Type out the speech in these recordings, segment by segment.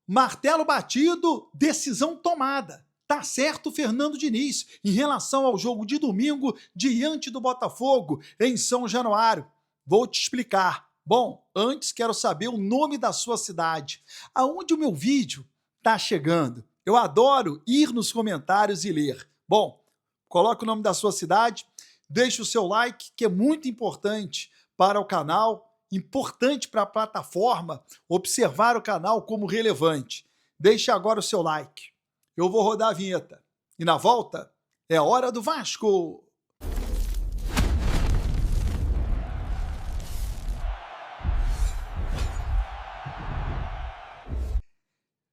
Martelo batido, decisão tomada. Tá certo, Fernando Diniz, em relação ao jogo de domingo diante do Botafogo, em São Januário. Vou te explicar. Bom, antes quero saber o nome da sua cidade. Aonde o meu vídeo tá chegando? Eu adoro ir nos comentários e ler. Bom, coloque o nome da sua cidade, deixe o seu like, que é muito importante para o canal, importante para a plataforma observar o canal como relevante. Deixe agora o seu like. Eu vou rodar a vinheta. E na volta, é hora do Vasco!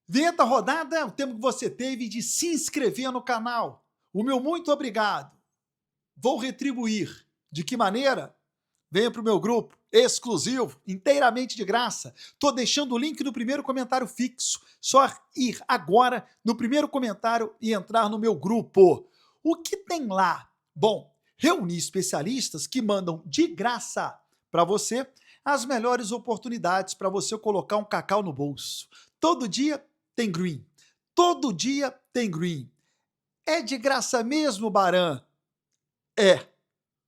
Vinheta rodada é o tempo que você teve de se inscrever no canal. O meu muito obrigado. Vou retribuir. De que maneira? Venha para o meu grupo exclusivo, inteiramente de graça. Estou deixando o link no primeiro comentário fixo. Só ir agora no primeiro comentário e entrar no meu grupo. O que tem lá? Bom, reunir especialistas que mandam de graça para você as melhores oportunidades para você colocar um cacau no bolso. Todo dia tem green. Todo dia tem green. É de graça mesmo, Baran? É.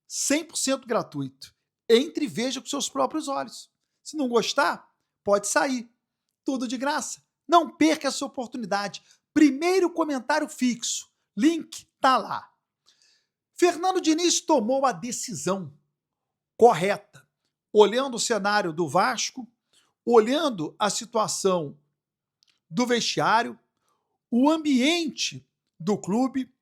100% gratuito. Entre e veja com seus próprios olhos. Se não gostar, pode sair. Tudo de graça. Não perca essa oportunidade. Primeiro comentário fixo. Link tá lá. Fernando Diniz tomou a decisão correta. Olhando o cenário do Vasco, olhando a situação do vestiário, o ambiente do clube,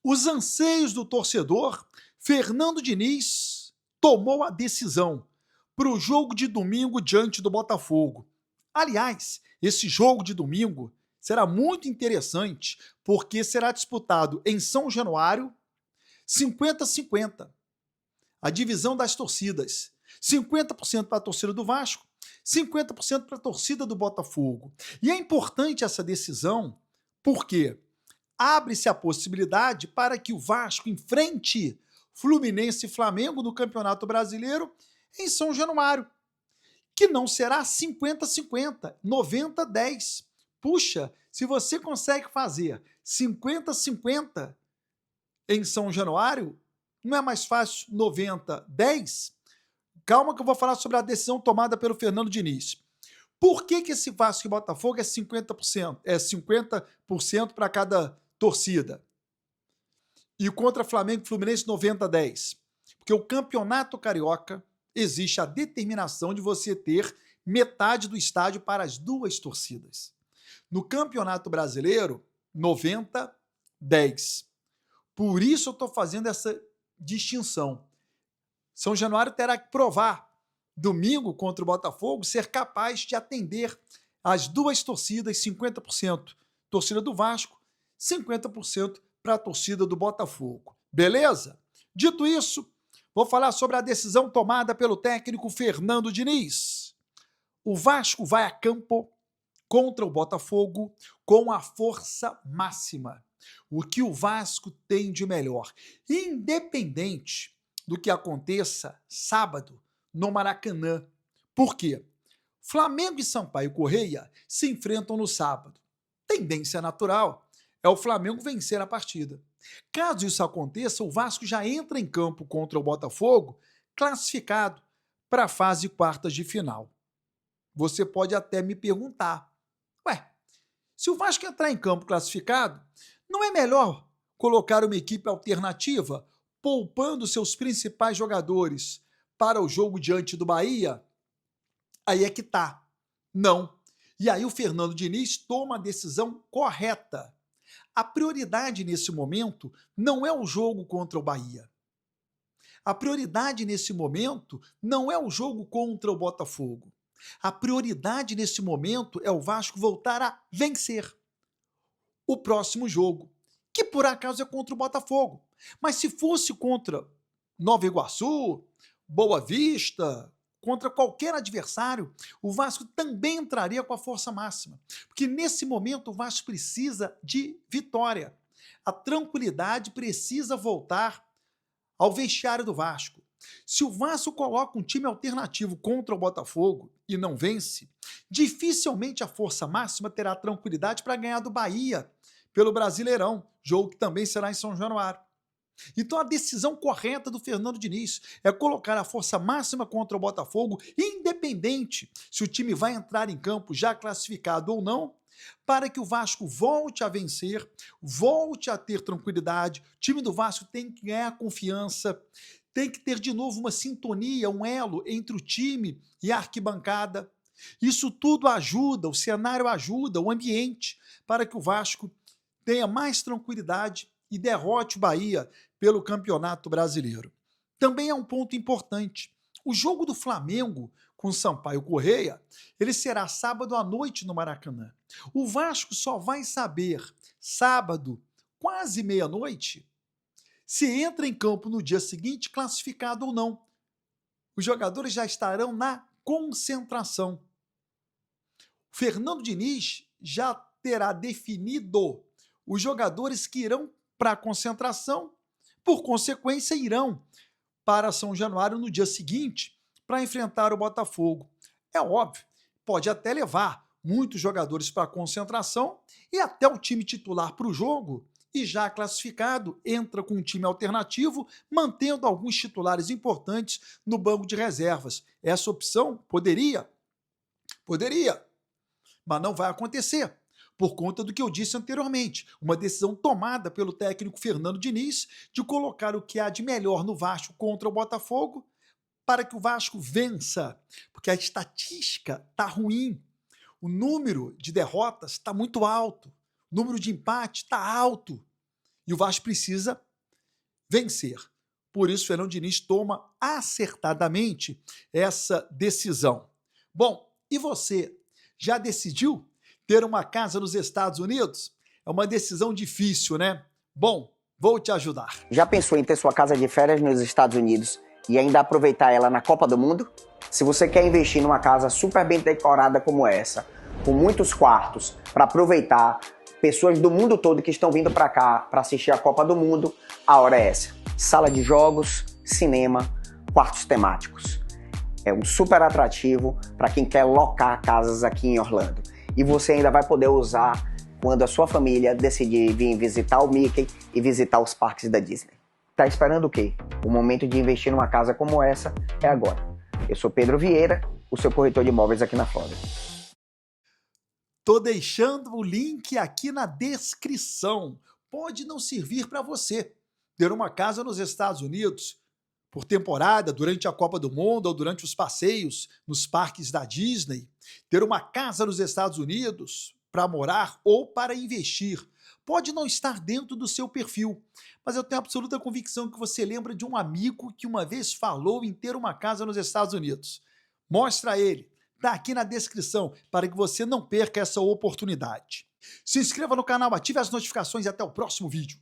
os anseios do torcedor, Fernando Diniz tomou a decisão para o jogo de domingo diante do Botafogo. Aliás, esse jogo de domingo será muito interessante porque será disputado em São Januário 50-50. A divisão das torcidas. 50% para a torcida do Vasco, 50% para a torcida do Botafogo. E é importante essa decisão porque abre-se a possibilidade para que o Vasco enfrente Fluminense e Flamengo no Campeonato Brasileiro em São Januário, que não será 50-50, 90-10. Puxa, se você consegue fazer 50-50 em São Januário, não é mais fácil 90-10? Calma que eu vou falar sobre a decisão tomada pelo Fernando Diniz. Por que esse Vasco e Botafogo é 50%? É 50% para cada torcida. E contra Flamengo e Fluminense 90-10. Porque o Campeonato Carioca existe a determinação de você ter metade do estádio para as duas torcidas. No Campeonato Brasileiro, 90-10. Por isso eu estou fazendo essa distinção. São Januário terá que provar, domingo contra o Botafogo, ser capaz de atender as duas torcidas, 50% torcida do Vasco, 50% para a torcida do Botafogo. Beleza? Dito isso, vou falar sobre a decisão tomada pelo técnico Fernando Diniz. O Vasco vai a campo contra o Botafogo com a força máxima. O que o Vasco tem de melhor. Independente do que aconteça sábado no Maracanã. Por quê? Flamengo e Sampaio Corrêa se enfrentam no sábado. Tendência natural é o Flamengo vencer a partida. Caso isso aconteça, o Vasco já entra em campo contra o Botafogo classificado para a fase quartas de final. Você pode até me perguntar, se o Vasco entrar em campo classificado, não é melhor colocar uma equipe alternativa, poupando seus principais jogadores para o jogo diante do Bahia? Aí é que tá. Não. E aí o Fernando Diniz toma a decisão correta. A prioridade nesse momento não é o jogo contra o Bahia. A prioridade nesse momento não é o jogo contra o Botafogo. A prioridade nesse momento é o Vasco voltar a vencer o próximo jogo, que por acaso é contra o Botafogo. Mas se fosse contra Nova Iguaçu, Boa Vista, contra qualquer adversário, o Vasco também entraria com a força máxima. Porque nesse momento o Vasco precisa de vitória. A tranquilidade precisa voltar ao vestiário do Vasco. Se o Vasco coloca um time alternativo contra o Botafogo e não vence, dificilmente a força máxima terá tranquilidade para ganhar do Bahia pelo Brasileirão, jogo que também será em São Januário. Então a decisão correta do Fernando Diniz é colocar a força máxima contra o Botafogo, independente se o time vai entrar em campo já classificado ou não, para que o Vasco volte a vencer, volte a ter tranquilidade. O time do Vasco tem que ganhar confiança, tem que ter de novo uma sintonia, um elo entre o time e a arquibancada. Isso tudo ajuda, o cenário ajuda, o ambiente, para que o Vasco tenha mais tranquilidade e derrote o Bahia pelo Campeonato Brasileiro. Também é um ponto importante. O jogo do Flamengo com o Sampaio Corrêa, ele será sábado à noite no Maracanã. O Vasco só vai saber sábado, quase meia-noite, se entra em campo no dia seguinte classificado ou não. Os jogadores já estarão na concentração. Fernando Diniz já terá definido os jogadores que irão para a concentração, por consequência, irão para São Januário no dia seguinte para enfrentar o Botafogo. É óbvio, pode até levar muitos jogadores para a concentração e até o time titular para o jogo, e já classificado, entra com um time alternativo, mantendo alguns titulares importantes no banco de reservas. Essa opção poderia, mas não vai acontecer, por conta do que eu disse anteriormente, uma decisão tomada pelo técnico Fernando Diniz de colocar o que há de melhor no Vasco contra o Botafogo para que o Vasco vença, porque a estatística está ruim, o número de derrotas está muito alto, o número de empate está alto e o Vasco precisa vencer. Por isso, Fernando Diniz toma acertadamente essa decisão. Bom, e você já decidiu ter uma casa nos Estados Unidos? É uma decisão difícil, né? Bom, vou te ajudar. Já pensou em ter sua casa de férias nos Estados Unidos e ainda aproveitar ela na Copa do Mundo? Se você quer investir numa casa super bem decorada como essa, com muitos quartos para aproveitar pessoas do mundo todo que estão vindo para cá para assistir a Copa do Mundo, a hora é essa. Sala de jogos, cinema, quartos temáticos. É um super atrativo para quem quer locar casas aqui em Orlando. E você ainda vai poder usar quando a sua família decidir vir visitar o Mickey e visitar os parques da Disney. Tá esperando o quê? O momento de investir numa casa como essa é agora. Eu sou Pedro Vieira, o seu corretor de imóveis aqui na Flórida. Tô deixando o link aqui na descrição. Pode não servir para você ter uma casa nos Estados Unidos por temporada, durante a Copa do Mundo ou durante os passeios nos parques da Disney, ter uma casa nos Estados Unidos para morar ou para investir. Pode não estar dentro do seu perfil, mas eu tenho absoluta convicção que você lembra de um amigo que uma vez falou em ter uma casa nos Estados Unidos. Mostra a ele, está aqui na descrição, para que você não perca essa oportunidade. Se inscreva no canal, ative as notificações e até o próximo vídeo.